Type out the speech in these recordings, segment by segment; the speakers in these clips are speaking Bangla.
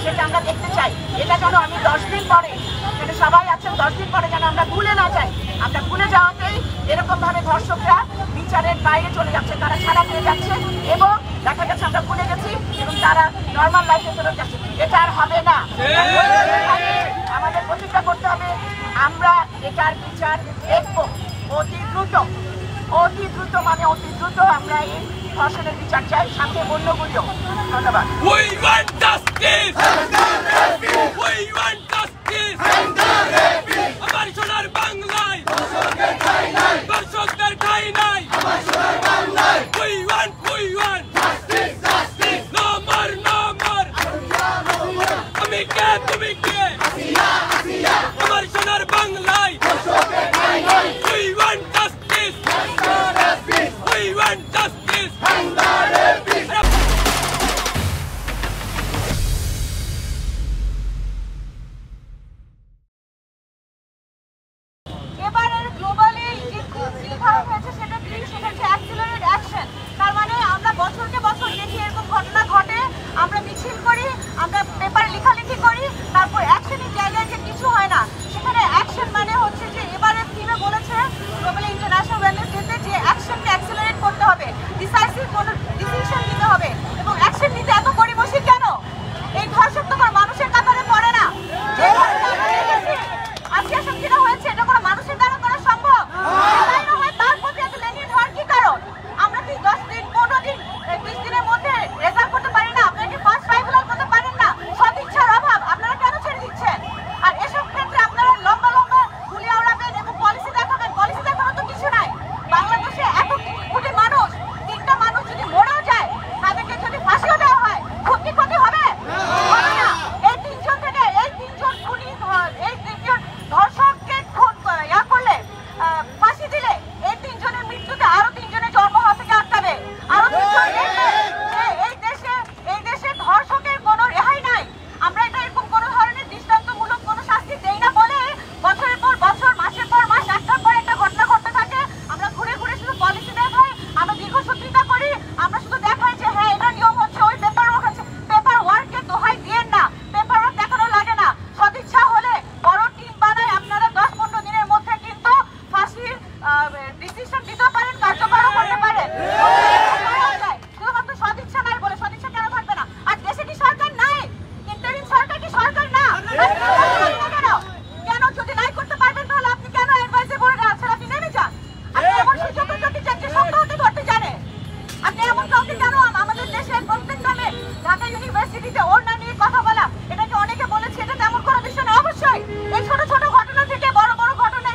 সেটা আমরা দেখতে চাই। এটা যেন আমি 10 দিন পরে, যেটা সবাই আছেন 10 দিন পরে যেন আমরা ভুলে না যাই। আমরা ভুলে যাওয়াতেই এরকম ভাবে ধর্ষকরা বিচারের বাইরে চলে যাচ্ছে, তারা ছাড়া পেয়ে যাচ্ছে এবং দেখা যাচ্ছে আমরা ভুলে গেছি এবং তারা নর্মাল লাইফে চলে যাচ্ছে। এটা আর হবে না। আমাদের প্রতিজ্ঞা করতে হবে, আমরা এটার বিচার দেখবো অতি দ্রুত, অতি দ্রুত, মানে অতি দ্রুত আমরা এই ধর্ষণের বিচার চাই, সাথে অন্যগুলিও। ধন্যবাদ। We want justice! We want justice! আমার সোনার বাংলায় দর্শকদের ঠাঁই নাই। We want justice! No more, no more! আমি কে, তুমি কে? আমার সোনার বাংলায় We want justice! We want justice! এবারের গ্লোবালি যে চিন্তাভাবনা হয়েছে সেটা কি? সেটা হচ্ছে অ্যাক্সিলারেট অ্যাকশন। তার মানে আমরা বছরকে বছর দেখি এরকম ঘটনা ঘটে, আমরা মিছিল করি, আমরা পেপারে লেখালেখি করি, তারপর অ্যাকশনের জায়গায় যে কিছু হয় না। সেখানে অ্যাকশন মানে হচ্ছে যে এবারের থিমে বলেছে গ্লোবাল ইন্টারন্যাশনাল ওয়েলনেস ডেতে যে অ্যাকশনকে অ্যাক্সিলারেট করতে হবে, ডিসাইসিভ কোনো ডিসিশন নিতে হবে। এবং অ্যাকশন নিতে এত গড়িমসি কেন? এই ধর্ষক তোমার মানুষের কাতারে পড়ে না। যে আজকে শক্তিটা হয়েছে এটা কোনো মানুষের দ্বারা করা সম্ভব? তাই না হয় তার প্রতি এত লেনিন হওয়ার কি কারণ? আমরা কি 10 দিন 15 দিন 20 দিনের মধ্যে রেজাল্ট করতে পারি না? আপনারা কি ফার্স্ট ট্রাইব্যুনাল করতে পারেন না? সদিচ্ছার অভাব। আপনারা কেন ছেড়ে দিচ্ছেন? আর এসব ক্ষেত্রে আপনারা লম্বা লম্বা গুলি আওড়াবেন এবং পলিসি দেখাবেন। পলিসি দেখানোর তো কিছু নাই। বাংলাদেশে এত কোটি মানুষ, 3টা মানুষ যদি মরেও যায়, তাদেরকে যদি ফাঁসিও দেওয়া হয়, ক্ষতি হবে? হবে না। এই 3জন থেকে এই 3জন খুনি, এই 3জন ধর্ষককে করলে ফাঁসি দিলে এই 3জনের মৃত্যুতে আরো 3জনের জন্ম হওয়া থেকে আটকাবে। আরো 3জন এই দেশে ধর্ষকের কোনো রেহাই নাই। আমরা এটা এরকম কোনো ধরনের দৃষ্টান্তমূলক কোনো শাস্তি দেই না বলে বছরের পর বছর, মাসের পর মাস, একটার পর একটা ঘটনা ঘটতে থাকে। আমরা ঘুরে ঘুরে শুধু পলিসি দেখাই, আমরা দীর্ঘসূত্রিতা করি, আমরা শুধু দেখাই যে হ্যাঁ এটা নিয়ম হচ্ছে, ওই পেপার ওয়ার্ক হচ্ছে। পেপার ওয়ার্কের দোহাই দিয়েন না, পেপার ওয়ার্ক দেখানো লাগে না। সদিচ্ছা হলে বড় টিম বানায় আপনারা 10-15 দিনের মধ্যে কিন্তু ফাঁসির ডিসিশন দিতে পারেন, কার্যকরও করতে পারেন। শুধুমাত্র সদিচ্ছা নাই বলে সদিচ্ছা কেন থাকবে না? আর দেশে কি সরকার নাই? ইন্টারিম সরকার কি সরকার না? কেন যদি নাই করতে পারবেন তাহলে আপনি কেন অ্যাডভাইজার বোর্ডে আছেন? আপনি নেমে যান। আপনি এমন সুযোগ যে শক্ত হতে ধরতে জানে। আপনি এমন কাউকে কেন আমাদের দেশের প্রত্যেক নামে ঢাকা ইউনিভার্সিটিতে ওর নাম নিয়ে কথা বলা, এটাকে অনেকে বলেছে, এটা তেমন কোনো বিষয় না। অবশ্যই এই ছোট ছোট ঘটনা থেকে বড় বড় ঘটনা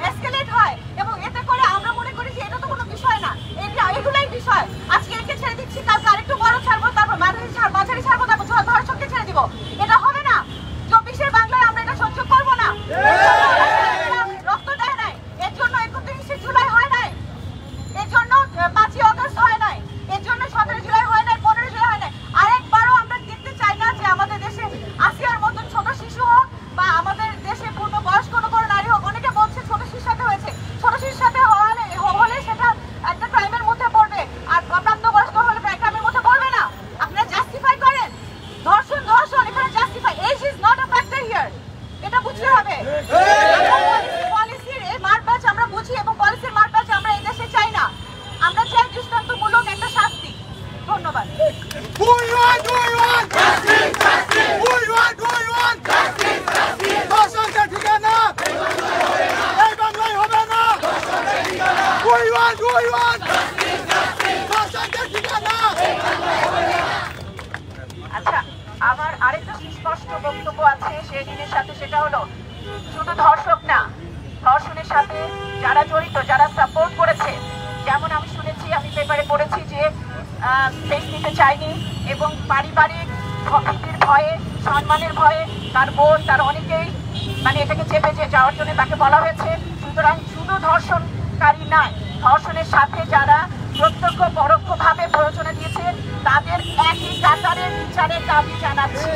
এসকেলেট হয় এবং এতে করে আমরা মনে করি যে এটা তো কোনো বিষয় না, এগুলাই বিষয়। আজকে একে ছেড়ে দিচ্ছি, কালকে আরেকটু বড় ছাড়বো, তারপর মাঝারি ছাড়বো, তারপর ধর্ষককে ছেড়ে দিব। এটা হবে না। 24-এর বাংলায় আমরা এটা সহ্য করবো না। রক্ত দেয় নাই, এর জন্য 31শে জুলাই হয় নাই, এর জন্য 5ই অগস্ট হয় নাই, এর জন্য 17 জুলাই হয় নাই, 15 জুলাই হয় নাই। আরেকবারও আমরা দেখতে চাই না যে আমাদের দেশে আসিয়ার মতন ছোট শিশু হোক বা আমাদের দেশে পূর্ণ বয়স্ক কোনো নারী হোক। অনেকে বলছে ছোট শিশুর সাথে হয়েছে, ছোট শিশুর সাথে হলে সেটা একটা ক্রাইমের মধ্যে পড়বে, আর প্রাপ্তবয়স্ক হলে ক্রাইমের মধ্যে পড়বে না। আপনারা জাস্টিফাই করেন ধর্ষণ, এখানে justify. Age is not a factor here. এটা বুঝতে হবে। পলিসির এই মারপ্যাচ আমরা বুঝি এবং পলিসির মারপ্যাচ আমরা এই দেশে চাই না। আমরা চাই দৃষ্টান্তমূলক একটা শাস্তি। ধন্যবাদ। আচ্ছা, আমার আরেকটা সুস্পষ্ট বক্তব্য আছে সেদিনের সাথে, সেটা হলো শুধু ধর্ষক না, ধর্ষণের সাথে যারা জড়িত, যারা সাপোর্ট করেছে। যেমন আমি শুনেছি, আমি পেপারে পড়েছি যে ফেস নিতে চায়নি এবং পারিবারিক ভীতির ভয়ে, সম্মানের ভয়ে তার বোন, তার অনেকেই মানে এটাকে চেপে যাওয়ার জন্য তাকে বলা হয়েছে। সুতরাং শুধু ধর্ষণকারী নয়, ধর্ষণের সাথে যারা প্রত্যক্ষ পরোক্ষভাবে প্ররোচনা দিয়েছে তাদের একই কাতারে বিচারের দাবি জানাচ্ছে।